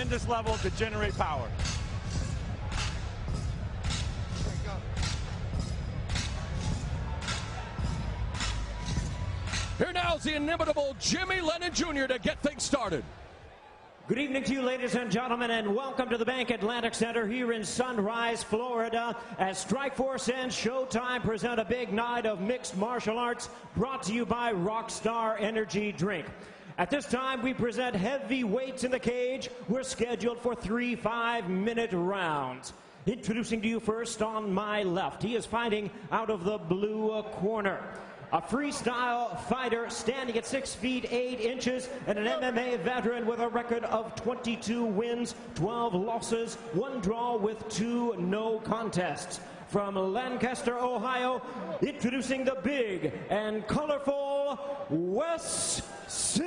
tremendous level to generate power. Here now is the inimitable Jimmy Lennon Jr. to get things started. Good evening to you, ladies and gentlemen, and welcome to the Bank Atlantic Center here in Sunrise, Florida, as Strikeforce and Showtime present a big night of mixed martial arts brought to you by Rockstar Energy Drink. At this time, we present heavy weights in the cage. We're scheduled for 3 5-minute rounds. Introducing to you first on my left, he is fighting out of the blue corner. A freestyle fighter standing at 6 feet 8 inches and an MMA veteran with a record of 22 wins, 12 losses, 1 draw with 2 no contests. From Lancaster, Ohio, introducing the big and colorful Wes Sims.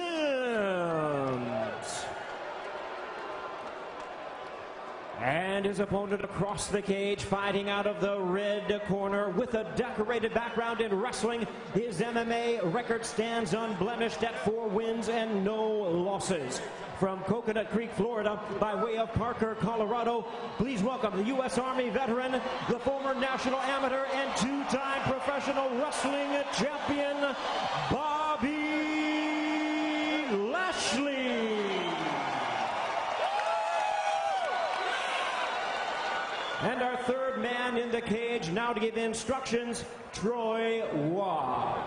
And his opponent across the cage, fighting out of the red corner with a decorated background in wrestling. His MMA record stands unblemished at 4 wins and no losses. From Coconut Creek, Florida, by way of Parker, Colorado, please welcome the U.S. Army veteran, the former national amateur and 2-time professional wrestling champion, Bobby Lashley. And our third man in the cage, now to give instructions, Troy Waugh.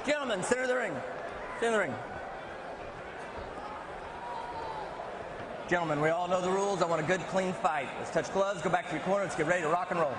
Gentlemen, center of the ring. Center of the ring. Gentlemen, we all know the rules. I want a good, clean fight. Let's touch gloves, go back to your corner. Let's get ready to rock and roll.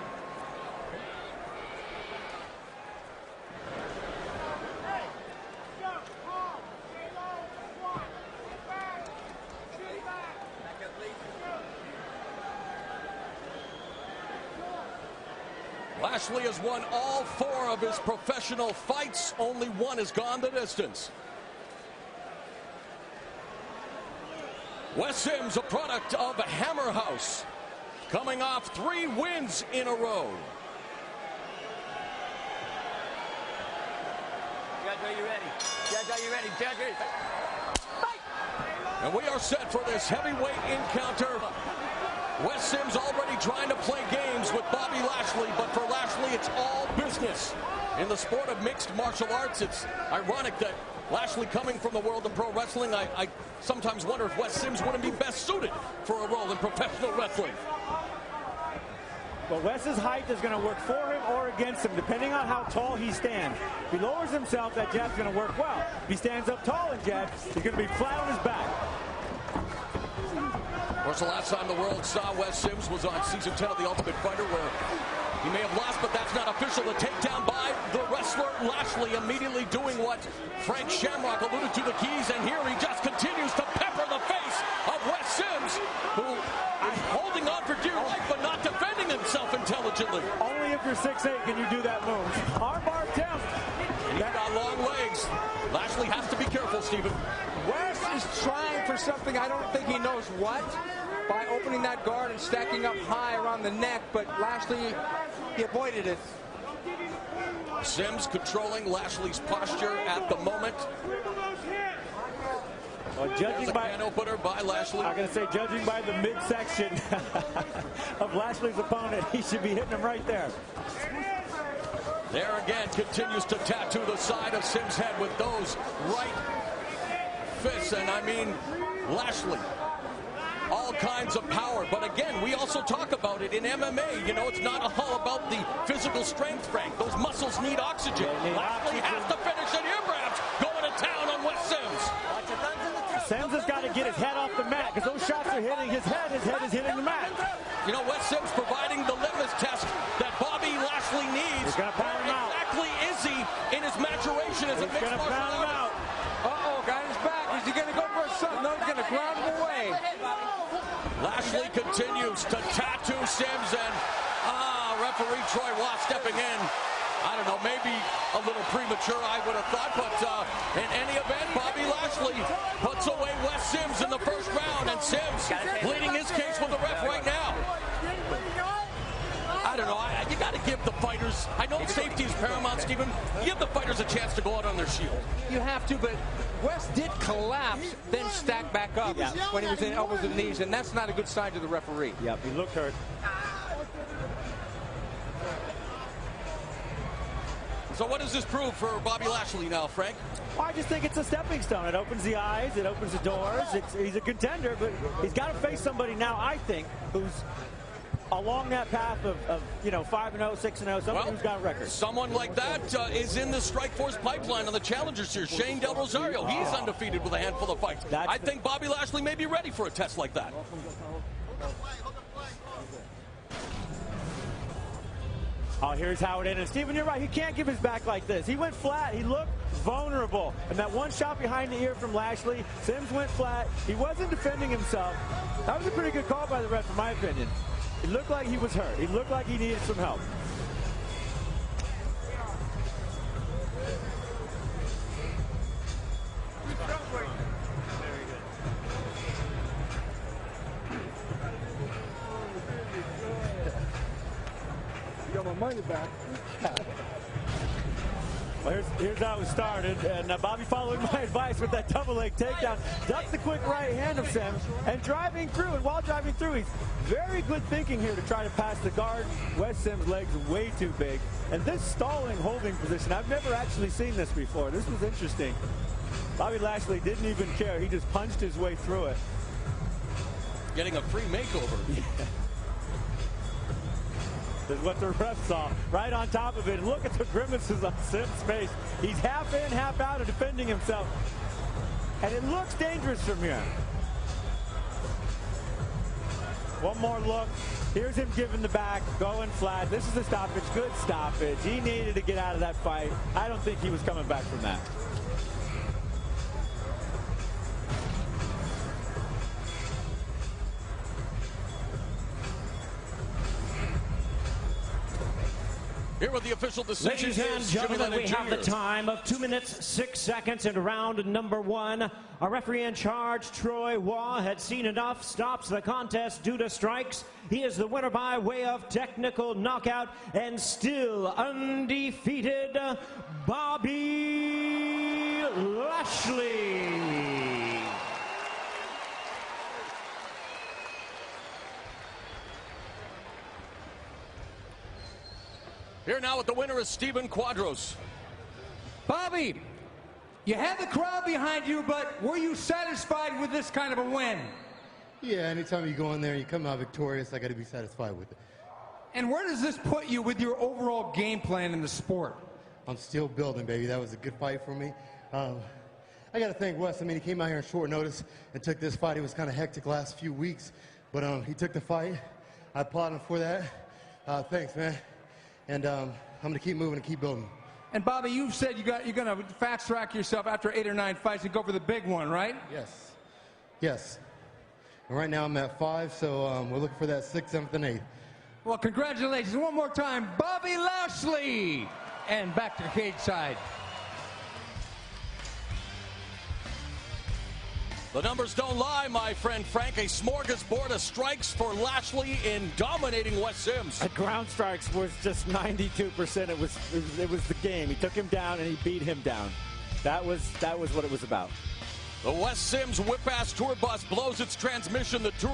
Lashley has won all 4 of his professional fights. Only 1 has gone the distance. Wes Sims, a product of Hammer House, coming off 3 wins in a row. Judge, are you ready? Judge, are you ready? Judge, are you ready? Fight! And we are set for this heavyweight encounter. Wes Sims already trying to play games with Bobby Lashley, but for Lashley, it's all business. In the sport of mixed martial arts, it's ironic that Lashley, coming from the world of pro wrestling, I sometimes wonder if Wes Sims wouldn't be best suited for a role in professional wrestling. Well, Wes's height is going to work for him or against him, depending on how tall he stands. If he lowers himself, that jab's going to work well. If he stands up tall and jabs, he's going to be flat on his back. Of course, the last time the world saw Wes Sims was on Season 10 of The Ultimate Fighter, where he may have lost, but that's not official. The takedown by the wrestler Lashley, immediately doing what Frank Shamrock alluded to, the keys, and here he just continues to pepper the face of Wes Sims, who is holding on for dear life, but not defending himself intelligently. Only if you're 6'8" can you do that move. Armbar attempt. He's got long legs. Lashley has to be careful, Stephen. Wes is trying for something, I don't think he knows what, by opening that guard and stacking up high around the neck, but Lashley, he avoided it. Sims controlling Lashley's posture at the moment. Well, judging by can opener by Lashley. I'm going to say, judging by the midsection of Lashley's opponent, he should be hitting him right there. There again, continues to tattoo the side of Sims' head with those right fists, and I mean, Lashley, all kinds of power. But again, we also talk about it in MMA. You know, it's not all about the physical strength, Frank. Those muscles need oxygen. Lashley has to finish it here, perhaps, going to town on Wes Sims. Sims has got to get his head off the mat, because those shots are hitting his head is hitting the mat. You know, Wes Sims providing the litmus test that Bobby Lashley needs. He's going to pound him out. Exactly is he in his maturation as a mixed martial artist? Uh-oh, got his back. Is he going to go for a something? No, he's going to ground him away. Lashley continues to tattoo Sims, and referee Troy Waugh stepping in. I don't know, maybe a little premature, I would have thought, but in any event, Bobby Lashley puts away Wes Sims in the first round, and Sims pleading his case with the ref right now. I don't know, you got to give the fighters, I know safety is paramount, Stephen, give the fighters a chance to go out on their shield. You have to, but Wes did collapse, then stack back up when he was in elbows and knees, and that's not a good sign to the referee. Yep, he looked hurt. So what does this prove for Bobby Lashley now, Frank? Well, I just think it's a stepping stone. It opens the eyes, it opens the doors. He's a contender, but he's got to face somebody now, I think, who's along that path of 5-0, 6-0, somebody who's got a record. Someone like that is in the Strikeforce pipeline on the challengers here. Shane Del Rosario, he's undefeated with a handful of fights. I think Bobby Lashley may be ready for a test like that. Oh, here's how it ended. Steven, you're right. He can't give his back like this. He went flat. He looked vulnerable. And that one shot behind the ear from Lashley, Sims went flat. He wasn't defending himself. That was a pretty good call by the ref, in my opinion. It looked like he was hurt. He looked like he needed some help. Money back. Well, here's how it started, and Bobby following my advice with that double leg takedown, ducks the quick right hand of Sims, and driving through, and while driving through, he's very good thinking here to try to pass the guard. Wes Sims' legs way too big, and this stalling holding position, I've never actually seen this before. This was interesting. Bobby Lashley didn't even care. He just punched his way through it. Getting a free makeover. Yeah. Is what the ref saw right on top of it. Look at the grimaces on Sims' face. He's half in, half out of defending himself. And it looks dangerous from here. One more look. Here's him giving the back, going flat. This is a stoppage, good stoppage. He needed to get out of that fight. I don't think he was coming back from that. Here with the official decision. Ladies and gentlemen, we have the time of 2 minutes, 6 seconds in round number 1. Our referee in charge, Troy Waugh, had seen enough, stops the contest due to strikes. He is the winner by way of technical knockout and still undefeated, Bobby Lashley. Here now with the winner is Steven Quadros. Bobby, you had the crowd behind you, but were you satisfied with this kind of a win? Yeah, anytime you go in there and you come out victorious, I got to be satisfied with it. And where does this put you with your overall game plan in the sport? I'm still building, baby. That was a good fight for me. I got to thank Wes. I mean, he came out here on short notice and took this fight. It was kind of hectic last few weeks, but he took the fight. I applaud him for that. Thanks, man. And I'm going to keep moving and keep building. And Bobby, you've said you're going to fast track yourself after 8 or 9 fights and go for the big one, right? Yes. Yes. And right now I'm at 5, so we're looking for that 6th, 7th, and 8th. Well, congratulations. One more time, Bobby Lashley. And back to cage side. The numbers don't lie, my friend Frank. A smorgasbord of strikes for Lashley in dominating Wes Sims. At ground strikes was just 92%. It was the game. He took him down and he beat him down. That was what it was about. The Wes Sims whip-ass tour bus blows its transmission. The tour